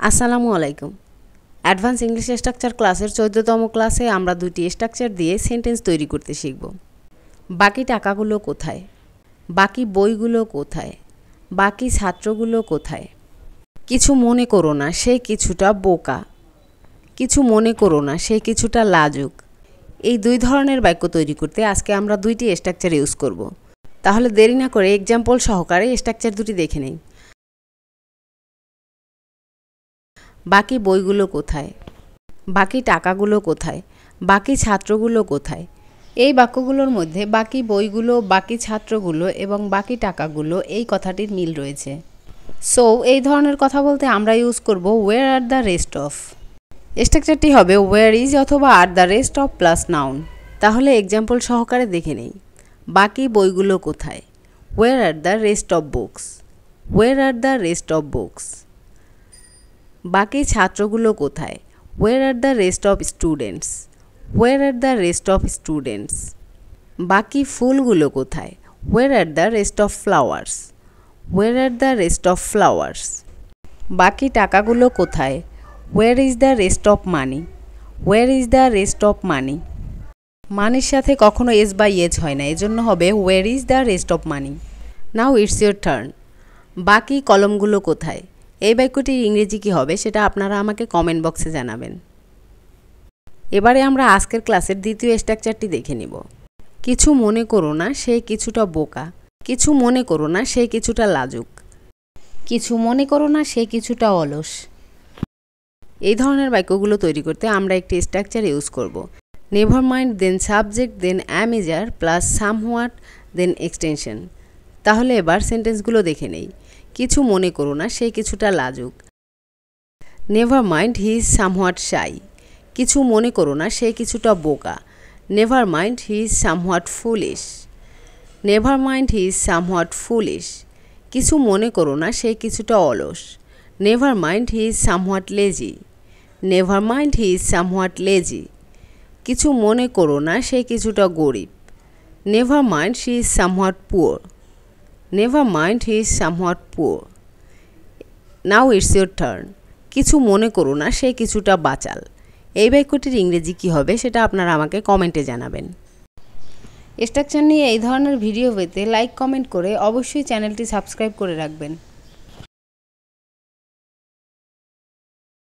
আসসালামু আলাইকুম। Advance English structure ক্লাসের 14তম ক্লাসে আমরা দুটি স্ট্রাকচার দিয়ে সেন্টেন্স তৈরি করতে শিখব। বাকি টাকাগুলো কোথায়? বাকি বইগুলো কোথায়? বাকি ছাত্রগুলো কোথায়? কিছু মনে করো না, সে কিছুটা বোকা। কিছু মনে করো না, সে কিছুটা লাজুক। এই দুই ধরনের বাক্য তৈরি করতে আজকে আমরা দুইটি স্ট্রাকচার ইউজ করব। তাহলে দেরি না করে এক্সাম্পল সহকারে স্ট্রাকচার দুটি দেখে নেই। বাকি বইগুলো কোথায়? বাকি টাকাগুলো কোথায়? বাকি ছাত্রগুলো কোথায়? এই বাক্যগুলোর মধ্যে বাকি বইগুলো, বাকি ছাত্রগুলো এবং বাকি টাকাগুলো এই কথাটির মিল রয়েছে। সো এই ধরনের কথা বলতে আমরা ইউজ করব where are the rest of. স্ট্রাকচারটি হবে ওয়্যার ইজ অথবা are the rest of plus noun. তাহলে এক্সাম্পল সহকারে দেখে নেই। বাকি বইগুলো কোথায়? Where are the rest of books? Where are the rest of books? বাকি ছাত্রগুলো কোথায়? Where are the rest of students? Where are the rest of students? বাকি ফুলগুলো কোথায়? Where are the rest of flowers? Where are the rest of flowers? বাকি টাকাগুলো কোথায়? Where is the rest of money? Where is the rest of money? মানির সাথে কখনো S বা ইয়েজ হয় না, এজন্য হবে where is the rest of money. Now it's your turn. বাকি কলমগুলো কোথায়? এই বাক্যটির ইংরেজি কী হবে সেটা আপনারা আমাকে কমেন্ট বক্সে জানাবেন। এবারে আমরা আজকের ক্লাসের দ্বিতীয় স্ট্রাকচারটি দেখে নিব। কিছু মনে করো না, সে কিছুটা বোকা। কিছু মনে করো না, সে কিছুটা লাজুক। কিছু মনে করো না, সে কিছুটা অলস। এই ধরনের বাক্যগুলো তৈরি করতে আমরা একটি স্ট্রাকচার ইউজ করব। Never mind then subject then অ্যামিজার প্লাস সামহোয়াট দেন এক্সটেনশন। তাহলে এবার সেন্টেন্সগুলো দেখে নেই। কিছু মনে করো না, সে কিছুটা লাজুক। Never mind he is somewhat shy. কিছু মনে করো না, সে কিছুটা বোকা। Never mind he is somewhat foolish. Never mind he is somewhat foolish. কিছু মনে করো না, সে কিছুটা অলস। Never mind he is somewhat lazy. Never mind he is somewhat lazy. কিছু মনে করো না, সে কিছুটা গরিব। Never mind she is somewhat poor. Never mind he is somewhat poor. Now it's your turn. কিছু মনে করো না, সে কিছুটা বাচাল। এই বাক্যটির ইংরেজি কী হবে সেটা আপনারা আমাকে কমেন্টে জানাবেন। স্ট্রাকচার নিয়ে এই ধরনের ভিডিও পেতে লাইক কমেন্ট করে অবশ্যই চ্যানেলটি সাবস্ক্রাইব করে রাখবেন।